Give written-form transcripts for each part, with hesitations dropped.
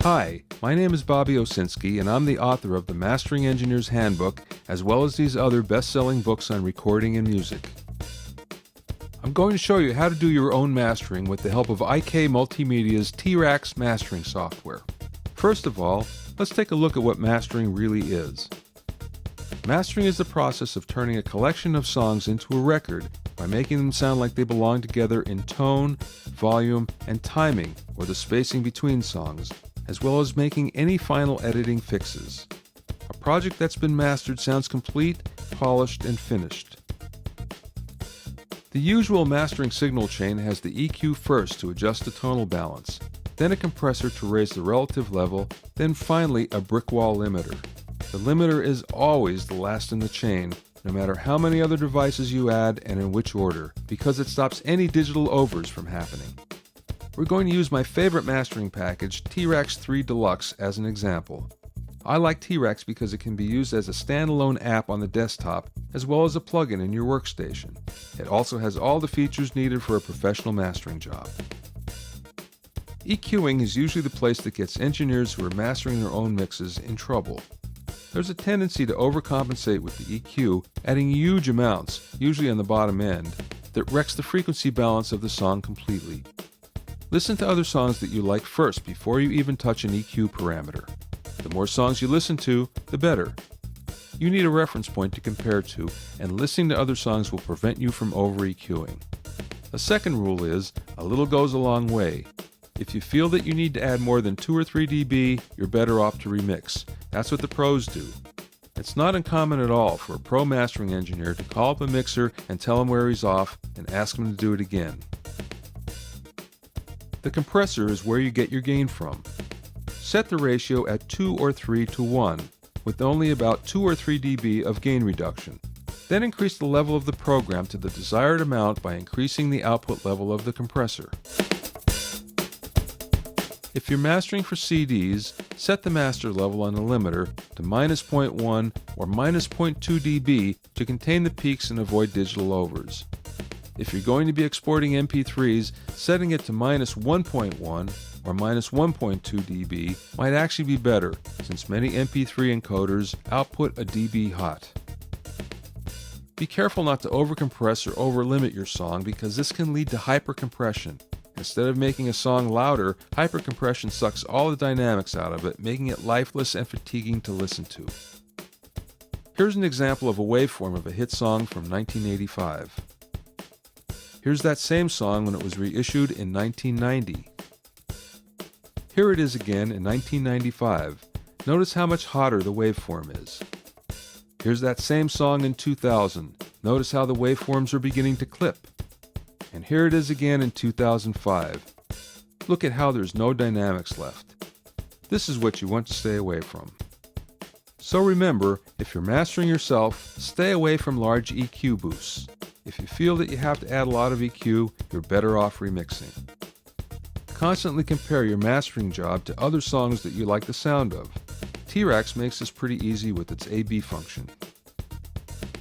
Hi, my name is Bobby Owsinski, and I'm the author of the Mastering Engineer's Handbook, as well as these other best-selling books on recording and music. I'm going to show you how to do your own mastering with the help of IK Multimedia's T-Rax mastering software. First of all, let's take a look at what mastering really is. Mastering is the process of turning a collection of songs into a record by making them sound like they belong together in tone, volume, and timing, or the spacing between songs, as well as making any final editing fixes. A project that's been mastered sounds complete, polished, and finished. The usual mastering signal chain has the EQ first to adjust the tonal balance, then a compressor to raise the relative level, then finally a brick wall limiter. The limiter is always the last in the chain, no matter how many other devices you add and in which order, because it stops any digital overs from happening. We're going to use my favorite mastering package, T-Rax 3 Deluxe, as an example. I like T-Rax because it can be used as a standalone app on the desktop, as well as a plugin in your workstation. It also has all the features needed for a professional mastering job. EQing is usually the place that gets engineers who are mastering their own mixes in trouble. There's a tendency to overcompensate with the EQ, adding huge amounts, usually on the bottom end, that wrecks the frequency balance of the song completely. Listen to other songs that you like first before you even touch an EQ parameter. The more songs you listen to, the better. You need a reference point to compare to, and listening to other songs will prevent you from over-EQing. A second rule is, a little goes a long way. If you feel that you need to add more than 2 or 3 dB, you're better off to remix. That's what the pros do. It's not uncommon at all for a pro mastering engineer to call up a mixer and tell him where he's off and ask him to do it again. The compressor is where you get your gain from. Set the ratio at 2 or 3 to 1, with only about 2 or 3 dB of gain reduction. Then increase the level of the program to the desired amount by increasing the output level of the compressor. If you're mastering for CDs, set the master level on the limiter to -0.1 or -0.2 dB to contain the peaks and avoid digital overs. If you're going to be exporting MP3s, setting it to -1.1 or -1.2 dB might actually be better, since many MP3 encoders output a dB hot. Be careful not to overcompress or overlimit your song, because this can lead to hypercompression. Instead of making a song louder, hypercompression sucks all the dynamics out of it, making it lifeless and fatiguing to listen to. Here's an example of a waveform of a hit song from 1985. Here's that same song when it was reissued in 1990. Here it is again in 1995. Notice how much hotter the waveform is. Here's that same song in 2000. Notice how the waveforms are beginning to clip. And here it is again in 2005. Look at how there's no dynamics left. This is what you want to stay away from. So remember, if you're mastering yourself, stay away from large EQ boosts. If you feel that you have to add a lot of EQ, you're better off remixing. Constantly compare your mastering job to other songs that you like the sound of. T-Rax makes this pretty easy with its A/B function.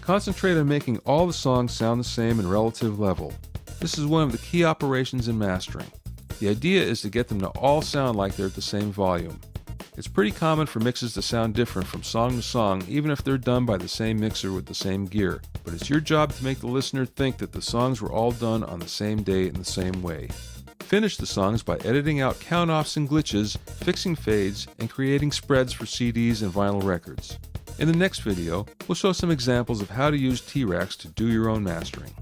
Concentrate on making all the songs sound the same in relative level. This is one of the key operations in mastering. The idea is to get them to all sound like they're at the same volume. It's pretty common for mixes to sound different from song to song, even if they're done by the same mixer with the same gear. But it's your job to make the listener think that the songs were all done on the same day in the same way. Finish the songs by editing out count-offs and glitches, fixing fades, and creating spreads for CDs and vinyl records. In the next video, we'll show some examples of how to use T-Rax to do your own mastering.